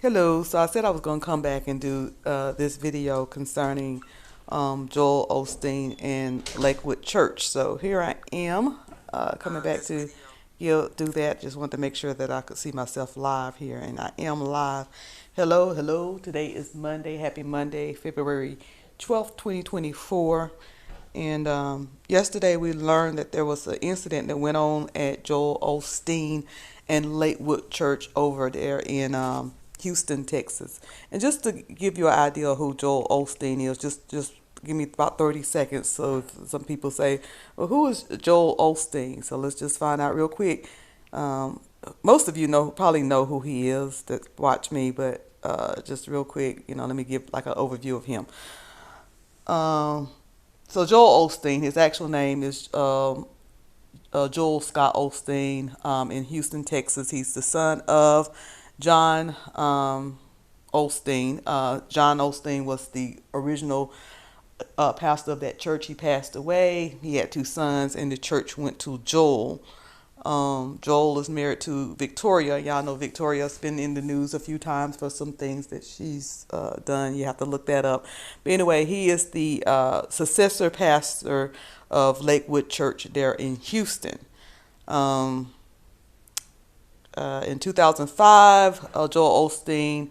Hello. So I said I was going to come back and do this video concerning Joel Osteen and Lakewood Church. So here I am coming back to do that. Just wanted to make sure that I could see myself live here, and I am live. Hello, hello. Today is Monday. Happy Monday, February 12th, 2024. And yesterday we learned that there was an incident that went on at Joel Osteen and Lakewood Church over there in Houston, Texas. And just to give you an idea of who Joel Osteen is, just give me about 30 seconds. So if some people say, well, who is Joel Osteen? So let's just find out real quick. Most of you probably know who he is that watch me, but just real quick, let me give like an overview of him. So Joel Osteen, his actual name is Joel Scott Osteen in Houston, Texas. He's the son of John Osteen. John Osteen was the original pastor of that church. He passed away. He had two sons, and the church went to Joel. Joel is married to Victoria. Y'all know Victoria's been in the news a few times for some things that she's done. You have to look that up. But anyway, he is the successor pastor of Lakewood Church there in Houston. In 2005, Joel Osteen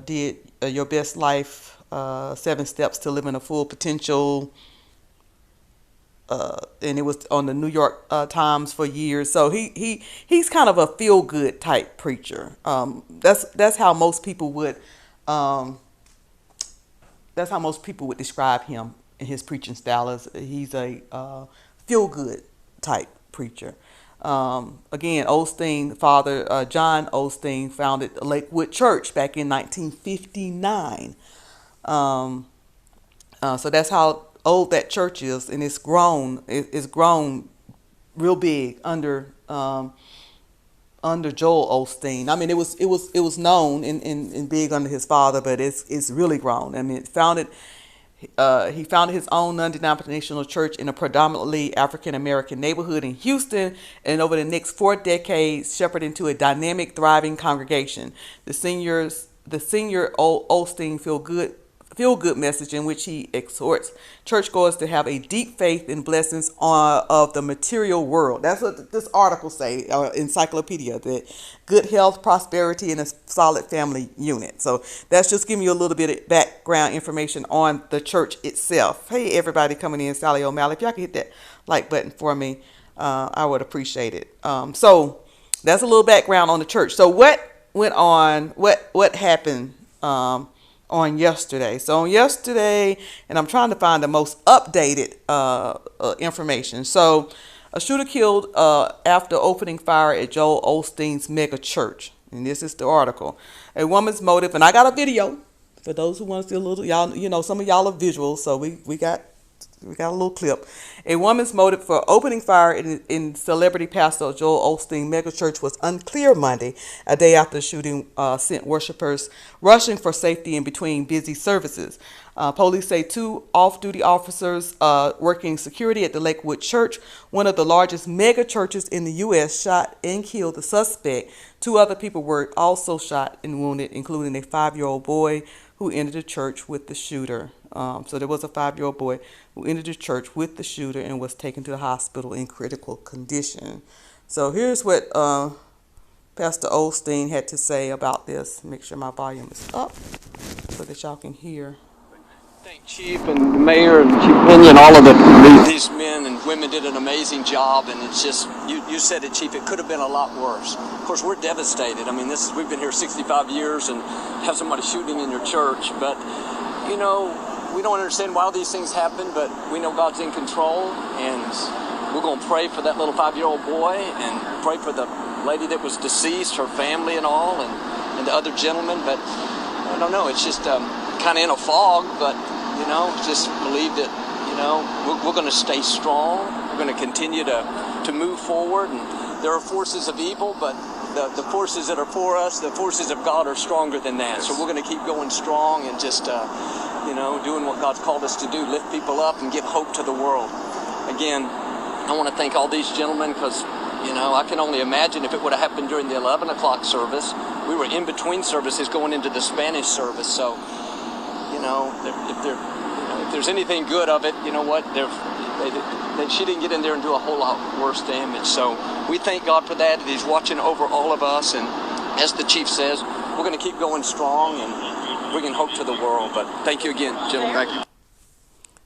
did Your Best Life, 7 Steps to Living a Full Potential. And it was on the New York Times for years. So he's kind of a feel good type preacher. That's how most people would describe him in his preaching style. As he's a feel good type preacher. Again, Osteen, father John Osteen, founded Lakewood Church back in 1959. So that's how old that church is, and it's grown. It's grown real big under Joel Osteen. I mean, it was known and big under his father, but it's really grown. I mean, he founded his own non-denominational church in a predominantly African-American neighborhood in Houston, and over the next 4 decades shepherded into a dynamic, thriving congregation. The senior Osteen feel good message in which he exhorts churchgoers to have a deep faith in blessings of the material world. That's what this article say, encyclopedia, that good health, prosperity, and a solid family unit. So that's just giving you a little bit of background information on the church itself. Hey, everybody coming in, Sally O'Malley, if y'all can hit that like button for me, I would appreciate it. So that's a little background on the church. So what went on, what happened on yesterday. So on yesterday, and I'm trying to find the most updated information. So a shooter killed after opening fire at Joel Osteen's mega church. And this is the article. A woman's motive, and I got a video for those who want to see a little, y'all, some of y'all are visual, so we got a little clip. A woman's motive for opening fire in celebrity pastor Joel Osteen megachurch was unclear Monday, a day after the shooting sent worshipers rushing for safety in between busy services. Police say 2 off-duty officers working security at the Lakewood Church, one of the largest mega churches in the U.S., shot and killed the suspect. 2 other people were also shot and wounded, including a 5-year-old boy who entered the church with the shooter. So there was a 5-year-old boy who entered the church with the shooter and was taken to the hospital in critical condition. So here's what Pastor Osteen had to say about this. Make sure my volume is up so that y'all can hear. Thank Chief and the Mayor and Chief Pinion, all of these men and women did an amazing job, and it's just, you said it, Chief, it could have been a lot worse. Of course, we're devastated. I mean, we've been here 65 years and have somebody shooting in your church, but, we don't understand why these things happen, but we know God's in control, and we're going to pray for that little 5-year-old boy and pray for the lady that was deceased, her family and all, and the other gentleman, but I don't know, it's just kind of in a fog, but, just believe that, we're going to stay strong. We're going to continue to move forward, and there are forces of evil, but the forces that are for us, the forces of God are stronger than that. So we're going to keep going strong and just, doing what God's called us to do, lift people up and give hope to the world. Again, I want to thank all these gentlemen because, I can only imagine if it would have happened during the 11 o'clock service, we were in between services going into the Spanish service. So, if there's anything good of it, you know what? She didn't get in there and do a whole lot worse damage. So we thank God for that. He's watching over all of us. And as the chief says, we're going to keep going strong and bringing hope to the world. But thank you again, gentlemen. Thank you.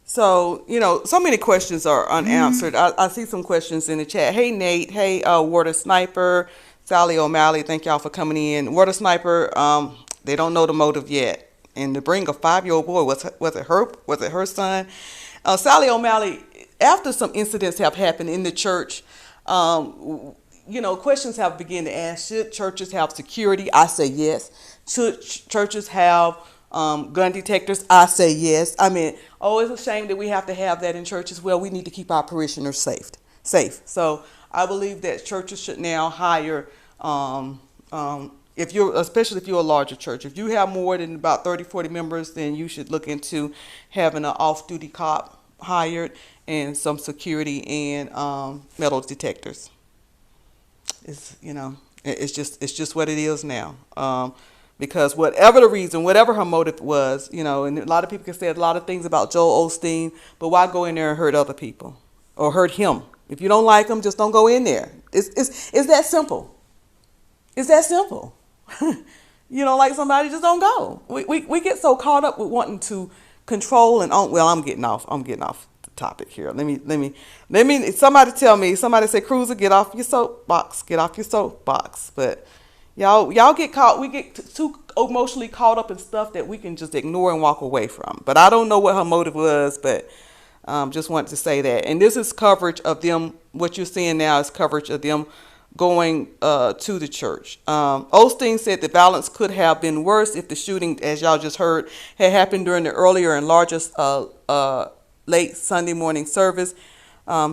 So, so many questions are unanswered. I see some questions in the chat. Hey, Nate. Hey, Water Sniper. Sally O'Malley. Thank y'all for coming in. Water Sniper, they don't know the motive yet. And to bring a 5-year-old boy, was it her son? Sally O'Malley, after some incidents have happened in the church, questions have begun to ask, should churches have security? I say yes. Should churches have gun detectors? I say yes. I mean, it's a shame that we have to have that in churches. Well, we need to keep our parishioners safe. So I believe that churches should now hire, especially if you're a larger church, if you have more than about 30, 40 members, then you should look into having an off-duty cop hired and some security and metal detectors. It's just what it is now. Because whatever the reason, whatever her motive was, and a lot of people can say a lot of things about Joel Osteen, but why go in there and hurt other people or hurt him? If you don't like him, just don't go in there. It's that simple. It's that simple. You don't like somebody, just don't go. We get so caught up with wanting to control and own. Well, I'm getting off the topic here. Let me. Somebody say, Cruiser, get off your soapbox. But y'all get caught. We get too emotionally caught up in stuff that we can just ignore and walk away from. But I don't know what her motive was, but just wanted to say that. And this is coverage of them. What you're seeing now is coverage of them going to the church. Osteen said the violence could have been worse if the shooting, as y'all just heard, had happened during the earlier and largest late Sunday morning service.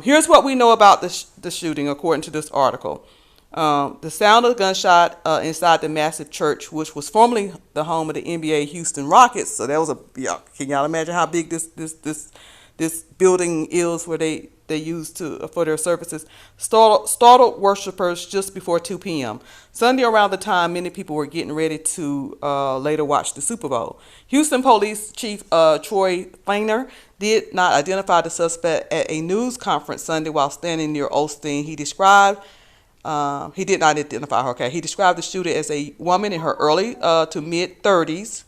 Here's what we know about the shooting, according to this article. The sound of the gunshot inside the massive church, which was formerly the home of the NBA Houston Rockets. So that was can y'all imagine how big this building is where they used for their services, startled worshipers just before 2 p.m. Sunday around the time many people were getting ready to later watch the Super Bowl. Houston Police Chief Troy Fainer did not identify the suspect at a news conference Sunday while standing near Osteen. He did not identify her. Okay, he described the shooter as a woman in her early to mid 30s.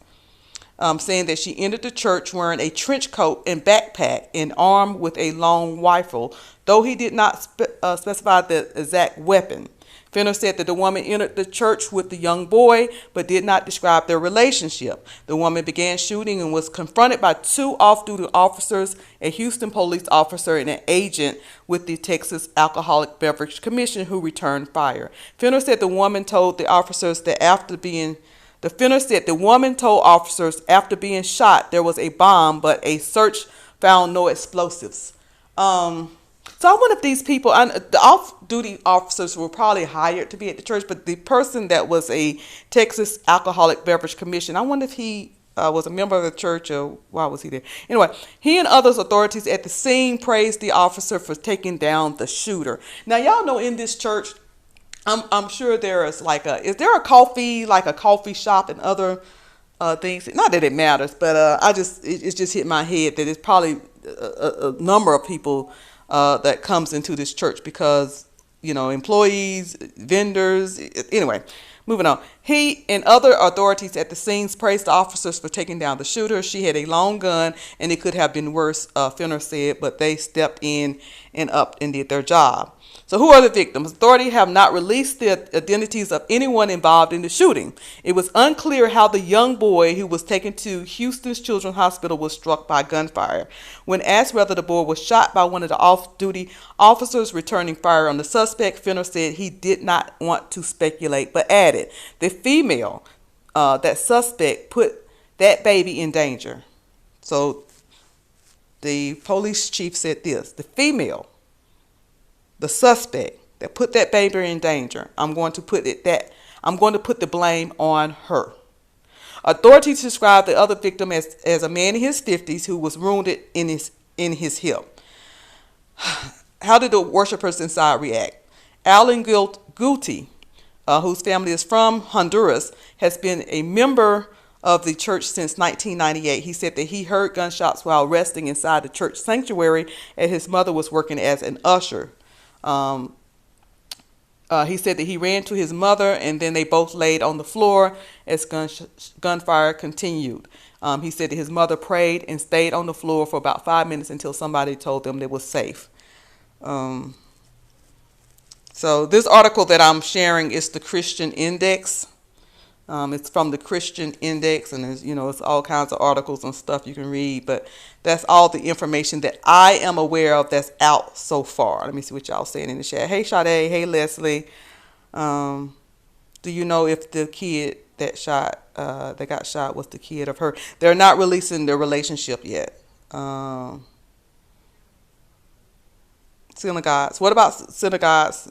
Saying that she entered the church wearing a trench coat and backpack and armed with a long rifle, though he did not specify the exact weapon. Fenner said that the woman entered the church with the young boy, but did not describe their relationship. The woman began shooting and was confronted by 2 off-duty officers, a Houston police officer, and an agent with the Texas Alcoholic Beverage Commission who returned fire. Fenner said the woman told the officers that the woman told officers after being shot there was a bomb, but a search found no explosives. So I wonder if these people, the off-duty officers were probably hired to be at the church, but the person that was a Texas Alcoholic Beverage Commission, I wonder if he was a member of the church or why was he there? Anyway, he and others authorities at the scene praised the officer for taking down the shooter. Now, y'all know in this church, I'm sure there is is there a coffee shop and other things? Not that it matters, but it's just hit my head that it's probably a number of people that comes into this church because, employees, vendors, anyway. Moving on. He and other authorities at the scenes praised the officers for taking down the shooter. She had a long gun and it could have been worse, Fenner said, but they stepped in and did their job. So who are the victims? Authorities have not released the identities of anyone involved in the shooting. It was unclear how the young boy who was taken to Houston's Children's Hospital was struck by gunfire. When asked whether the boy was shot by one of the off-duty officers returning fire on the suspect, Fenner said he did not want to speculate, but added the female, that suspect, put that baby in danger. So the police chief said this: the female, the suspect that put that baby in danger, I'm going to put the blame on her. Authorities described the other victim as a man in his 50s who was wounded in his hip. How did the worshipers inside react? Alan Guilty, whose family is from Honduras, has been a member of the church since 1998. He said that he heard gunshots while resting inside the church sanctuary, and his mother was working as an usher. He said that he ran to his mother, and then they both laid on the floor as gunfire continued. He said that his mother prayed and stayed on the floor for about 5 minutes until somebody told them they were safe. So this article that I'm sharing is the Christian Index. It's from the Christian Index, and there's, it's all kinds of articles and stuff you can read, but that's all the information that I am aware of that's out so far. Let me see what y'all saying in the chat. Hey, Sade. Hey, Leslie. Do you know if the kid that got shot was the kid of her? They're not releasing their relationship yet. Synagogues. What about synagogues?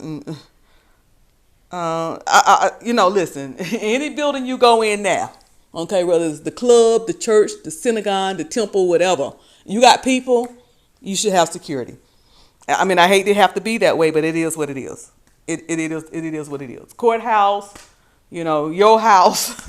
Listen, any building you go in now, okay, whether it's the club, the church, the synagogue, the temple, whatever, you got people, you should have security. I mean, I hate to have to be that way, but it is what it is. It is what it is. Courthouse, your house,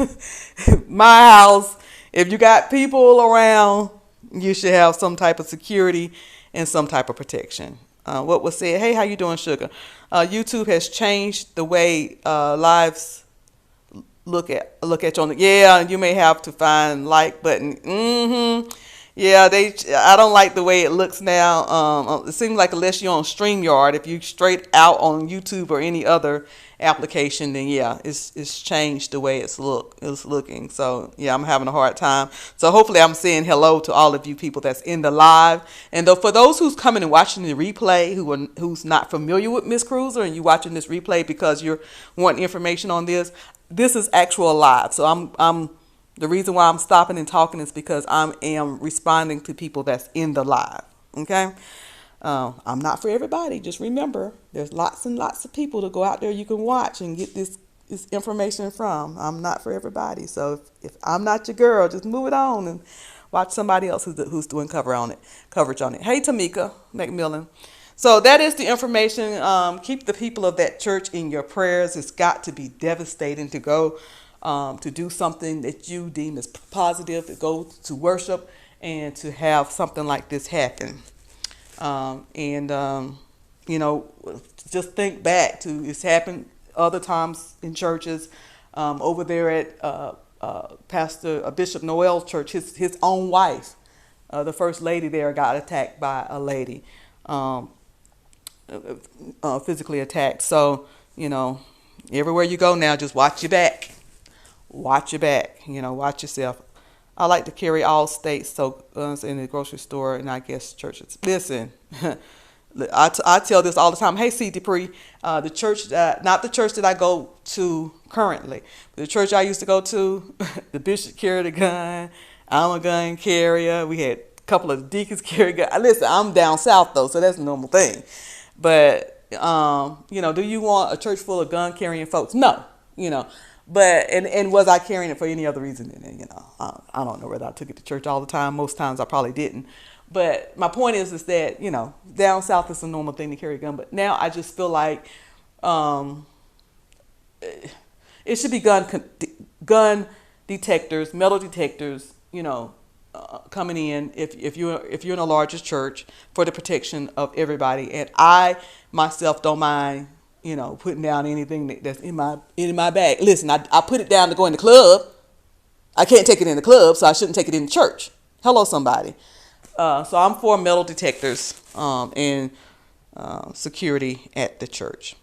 my house. If you got people around, you should have some type of security and some type of protection. What was said? Hey, how you doing, Sugar? YouTube has changed the way lives look at you. Yeah, you may have to find like button. Yeah, I don't like the way it looks now. It seems like unless you're on StreamYard, if you straight out on YouTube or any other application, then yeah, it's changed the way it's looking. So yeah, I'm having a hard time. So hopefully I'm saying hello to all of you people that's in the live. And for those who's coming and watching the replay, who's not familiar with Miss Cruiser, and you watching this replay because you're wanting information on this is actual live. So I'm the reason why I'm stopping and talking is because I am responding to people that's in the live. Okay. I'm not for everybody. Just remember, there's lots and lots of people to go out there you can watch and get this information from. I'm not for everybody. So if I'm not your girl, just move it on and watch somebody else who's doing coverage on it. Hey, Tamika McMillan. So that is the information. Keep the people of that church in your prayers. It's got to be devastating to go to do something that you deem as positive, to go to worship and to have something like this happen. Just think back to it's happened other times in churches. Over there at Pastor Bishop Noel's church, his own wife, the first lady there, got attacked by a lady, physically attacked. So everywhere you go now, just watch your back. Watch your back. Watch yourself. I like to carry all states, so in the grocery store and I guess churches. Listen, I tell this all the time. Hey, C. Dupree, the church, not the church that I go to currently, but the church I used to go to, the bishop carried a gun. I'm a gun carrier. We had a couple of deacons carry guns. Listen, I'm down south though, so that's a normal thing. But do you want a church full of gun carrying folks? No, But and was I carrying it for any other reason? And I don't know whether I took it to church all the time. Most times I probably didn't. But my point is that down south is a normal thing to carry a gun. But now I just feel like it should be gun detectors, metal detectors. Coming in if you're in a larger church for the protection of everybody. And I myself don't mind. Putting down anything that's in my bag. Listen, I put it down to go in the club. I can't take it in the club, so I shouldn't take it in the church. Hello, somebody. So I'm for metal detectors and security at the church.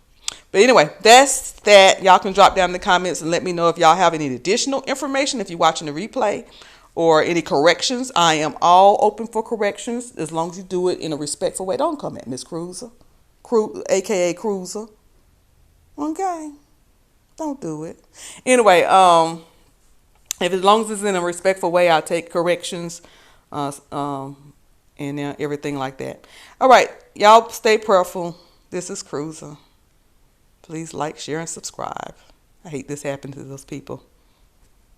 But anyway, that's that. Y'all can drop down in the comments and let me know if y'all have any additional information if you're watching the replay or any corrections. I am all open for corrections as long as you do it in a respectful way. Don't come at Miss Cruiser, aka Cruiser. Okay, don't do it. Anyway, if as long as it's in a respectful way, I'll take corrections, and everything like that. All right, y'all stay prayerful. This is Cruiser. Please like, share, and subscribe. I hate this happened to those people.